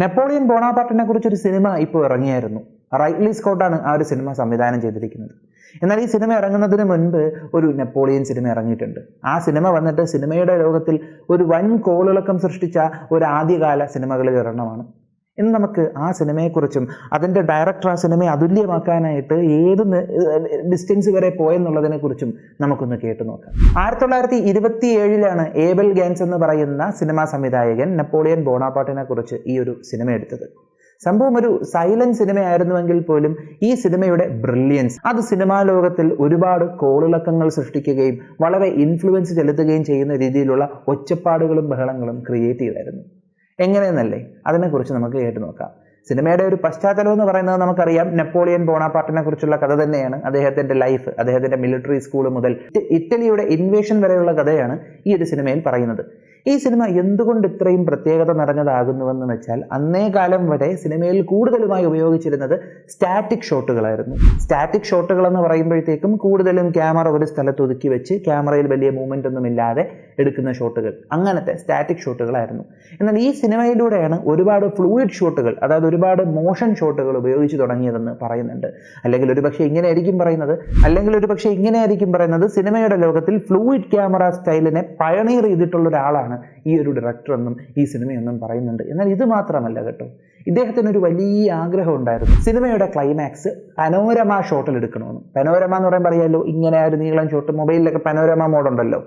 Napoleon ബോണാപാർട്ടിനെ കുറിച്ചൊരു cinema ഇപ്പോൾ ഇറങ്ങിയായിരുന്നു. Rightly സ്കോട്ടാണ് ആ ഒരു സിനിമ സംവിധാനം ചെയ്തിരിക്കുന്നത്. എന്നാൽ ഈ സിനിമ ഇറങ്ങുന്നതിന് മുൻപ് ഒരു നെപ്പോളിയൻ സിനിമ ഇറങ്ങിയിട്ടുണ്ട്. ആ സിനിമ വന്നിട്ട് സിനിമയുടെ ലോകത്തിൽ ഒരു വൻ കോളിളക്കം സൃഷ്ടിച്ച ഒരു ആദ്യകാല സിനിമകളിൽ ഒരെണ്ണമാണ്. ഇന്ന് നമുക്ക് ആ സിനിമയെക്കുറിച്ചും അതിൻ്റെ ഡയറക്ടർ ആ സിനിമയെ അതുല്യമാക്കാനായിട്ട് ഏത് ഡിസ്റ്റൻസ് വരെ പോയെന്നുള്ളതിനെക്കുറിച്ചും നമുക്കൊന്ന് കേട്ടു നോക്കാം. 1927 ഏബൽ ഗാൻസ് എന്ന് പറയുന്ന സിനിമാ സംവിധായകൻ നെപ്പോളിയൻ ബോണാപാർട്ടിനെ കുറിച്ച് ഈ ഒരു സിനിമ എടുത്തത്. സംഭവം ഒരു സൈലന്റ് സിനിമയായിരുന്നുവെങ്കിൽ പോലും ഈ സിനിമയുടെ ബ്രില്യൻസ് അത് സിനിമാ ലോകത്തിൽ ഒരുപാട് കോളിളക്കങ്ങൾ സൃഷ്ടിക്കുകയും വളരെ ഇൻഫ്ലുവൻസ് ചെലുത്തുകയും ചെയ്യുന്ന രീതിയിലുള്ള ഒച്ചപ്പാടുകളും ബഹളങ്ങളും ക്രിയേറ്റ് ചെയ്തായിരുന്നു. എങ്ങനെയെന്നല്ലേ, അതിനെക്കുറിച്ച് നമുക്ക് കേട്ടു നോക്കാം. സിനിമയുടെ ഒരു പശ്ചാത്തലം എന്ന് പറയുന്നത് നമുക്കറിയാം, നെപ്പോളിയൻ ബോണാപാർട്ടിനെ കുറിച്ചുള്ള കഥ തന്നെയാണ്. അദ്ദേഹത്തിന്റെ ലൈഫ്, അദ്ദേഹത്തിന്റെ മിലിറ്ററി സ്കൂൾ മുതൽ ഇറ്റലിയുടെ ഇൻവേഷൻ വരെയുള്ള കഥയാണ് ഈ ഒരു സിനിമയിൽ പറയുന്നത്. ഈ സിനിമ എന്തുകൊണ്ട് ഇത്രയും പ്രത്യേകത നിറഞ്ഞതാകുന്നുവെന്ന് വെച്ചാൽ, അന്നേ കാലം വരെ സിനിമയിൽ കൂടുതലുമായി ഉപയോഗിച്ചിരുന്നത് സ്റ്റാറ്റിക് ഷോട്ടുകളായിരുന്നു. സ്റ്റാറ്റിക് ഷോട്ടുകൾ എന്ന് പറയുമ്പോഴത്തേക്കും കൂടുതലും ക്യാമറ ഒരു സ്ഥലത്ത് ഒതുക്കി വെച്ച് ക്യാമറയിൽ വലിയ മൂവ്മെന്റ് ഒന്നും ഇല്ലാതെ എടുക്കുന്ന ഷോട്ടുകൾ, അങ്ങനത്തെ സ്റ്റാറ്റിക് ഷോട്ടുകളായിരുന്നു. എന്നാൽ ഈ സിനിമയിലൂടെയാണ് ഒരുപാട് ഫ്ലൂയിഡ് ഷോട്ടുകൾ, അതായത് ഒരുപാട് മോഷൻ ഷോട്ടുകൾ ഉപയോഗിച്ച് തുടങ്ങിയതെന്ന് പറയുന്നുണ്ട്. അല്ലെങ്കിൽ ഒരുപക്ഷെ ഇങ്ങനെയായിരിക്കും പറയുന്നത്, സിനിമയുടെ ലോകത്തിൽ ഫ്ലൂയിഡ് ക്യാമറ സ്റ്റൈലിനെ പയണീർ ചെയ്തിട്ടുള്ള ഒരാളാണ് ഈ ഒരു ഡയറക്ടർ എന്നും ഈ സിനിമയൊന്നും പറയുന്നുണ്ട്. എന്നാൽ ഇത് മാത്രമല്ല കേട്ടോ, ഇദ്ദേഹത്തിന് ഒരു വലിയ ആഗ്രഹം ഉണ്ടായിരുന്നു, സിനിമയുടെ ക്ലൈമാക്സ് പനോരമ ഷോട്ടിൽ എടുക്കണമെന്ന്. പനോരമ എന്ന് പറയുമ്പോൾ അറിയാലോ, ഇങ്ങനെ ഒരു നീളം ഷോട്ട്, മൊബൈലിലൊക്കെ പനോരമ മോഡുണ്ടല്ലോ,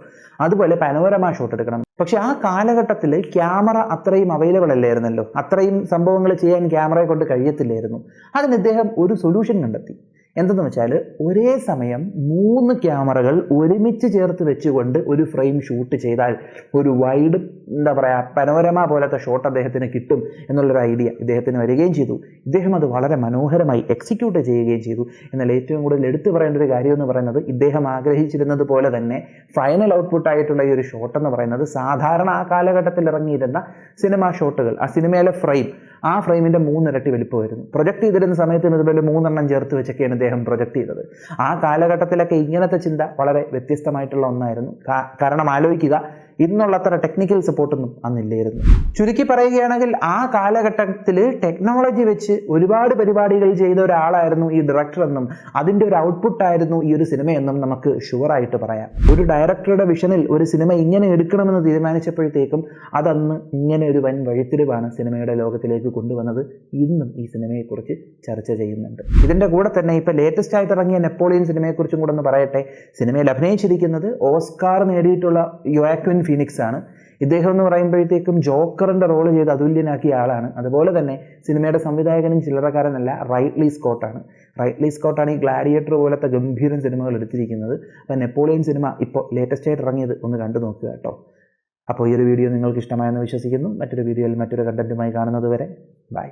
അതുപോലെ പനോരമ ഷോട്ട് എടുക്കണം. പക്ഷെ ആ കാലഘട്ടത്തിൽ ക്യാമറ അത്രയും അവൈലബിൾ അല്ലായിരുന്നല്ലോ, അത്രയും സംഭവങ്ങൾ ചെയ്യാൻ ക്യാമറയെ കൊണ്ട് കഴിയത്തില്ലായിരുന്നു. അതിന് ഇദ്ദേഹം ഒരു സൊല്യൂഷൻ കണ്ടെത്തി. എന്തെന്ന് വെച്ചാൽ, ഒരേ സമയം 3 ക്യാമറകൾ ഒരുമിച്ച് ചേർത്ത് വെച്ചുകൊണ്ട് ഒരു ഫ്രെയിം ഷൂട്ട് ചെയ്താൽ ഒരു വൈഡ് പനോരമ പോലത്തെ ഷോട്ട് അദ്ദേഹത്തിന് കിട്ടും എന്നുള്ളൊരു ഐഡിയ ഇദ്ദേഹത്തിന് വരികയും ചെയ്തു. ഇദ്ദേഹം അത് വളരെ മനോഹരമായി എക്സിക്യൂട്ട് ചെയ്യുകയും ചെയ്തു. എന്നാൽ ഏറ്റവും കൂടുതൽ എടുത്തു പറയേണ്ട ഒരു കാര്യം എന്ന് പറയുന്നത്, ഇദ്ദേഹം ആഗ്രഹിച്ചിരുന്നത് പോലെ തന്നെ ഫൈനൽ ഔട്ട്പുട്ട് ആയിട്ടുള്ള ഈ ഒരു ഷോട്ട് എന്ന് പറയുന്നത് സാധാരണ ആ കാലഘട്ടത്തിൽ ഇറങ്ങിയിരുന്ന സിനിമാ ഷോട്ടുകൾ, ആ സിനിമയിലെ ഫ്രെയിം, ആ ഫ്രെയിമിൻ്റെ 3 ഇരട്ടി വലിപ്പമായിരുന്നു. പ്രൊജക്ട് ചെയ്തിരുന്ന സമയത്ത് ഇതുപോലെ 3 എണ്ണം ചേർത്ത് വെച്ചൊക്കെയാണ് അദ്ദേഹം പ്രൊജക്ട് ചെയ്തത്. ആ കാലഘട്ടത്തിലൊക്കെ ഇങ്ങനത്തെ ചിന്ത വളരെ വ്യത്യസ്തമായിട്ടുള്ള ഒന്നായിരുന്നു. കാരണം ആലോചിക്കുക, ഇന്നുള്ളത്ര ടെക്നിക്കൽ സപ്പോർട്ടൊന്നും അന്നില്ലായിരുന്നു. ചുരുക്കി പറയുകയാണെങ്കിൽ, ആ കാലഘട്ടത്തിൽ ടെക്നോളജി വെച്ച് ഒരുപാട് പരിപാടികൾ ചെയ്ത ഒരാളായിരുന്നു ഈ ഡയറക്ടർ എന്നും അതിൻ്റെ ഒരു ഔട്ട്പുട്ടായിരുന്നു ഈ ഒരു സിനിമയെന്നും നമുക്ക് ഷുവറായിട്ട് പറയാം. ഒരു ഡയറക്ടറുടെ വിഷനിൽ ഒരു സിനിമ ഇങ്ങനെ എടുക്കണമെന്ന് തീരുമാനിച്ചപ്പോഴത്തേക്കും അതന്ന് ഇങ്ങനെ ഒരു വൻ വഴിത്തിരിവാണ് സിനിമയുടെ ലോകത്തിലേക്ക് കൊണ്ടുവന്നത്. ഇന്നും ഈ സിനിമയെക്കുറിച്ച് ചർച്ച ചെയ്യുന്നുണ്ട്. ഇതിൻ്റെ കൂടെ തന്നെ ഇപ്പോൾ ലേറ്റസ്റ്റ് ആയിട്ട് ഇറങ്ങിയ നെപ്പോളിയൻ സിനിമയെക്കുറിച്ചും കൂടെ ഒന്ന് പറയട്ടെ. സിനിമയിൽ അഭിനയിച്ചിരിക്കുന്നത് ഓസ്കാർ നേടിയിട്ടുള്ള യോക്വിൻ ഫീനിക്സ് ആണ്. ഇദ്ദേഹം എന്ന് പറയുമ്പോഴത്തേക്കും ജോക്കറിന്റെ റോള് ചെയ്ത് അതുല്യനാക്കിയ ആളാണ്. അതുപോലെ തന്നെ സിനിമയുടെ സംവിധായകനും ചില്ലറക്കാരനല്ല, റൈറ്റ്ലി സ്കോട്ടാണ് ഈ ഗ്ലാഡിയേറ്റർ പോലത്തെ ഗംഭീരം സിനിമകൾ എടുത്തിരിക്കുന്നത്. അപ്പോൾ നെപ്പോളിയൻ സിനിമ ഇപ്പോൾ ലേറ്റസ്റ്റ് ആയിട്ട് ഇറങ്ങിയത് ഒന്ന് കണ്ടു നോക്കുക കേട്ടോ. അപ്പോൾ ഈ ഒരു വീഡിയോ നിങ്ങൾക്ക് ഇഷ്ടമായെന്ന് വിശ്വസിക്കുന്നു. മറ്റൊരു വീഡിയോയിൽ മറ്റൊരു കണ്ടന്റുമായി കാണുന്നത് വരെ ബൈ.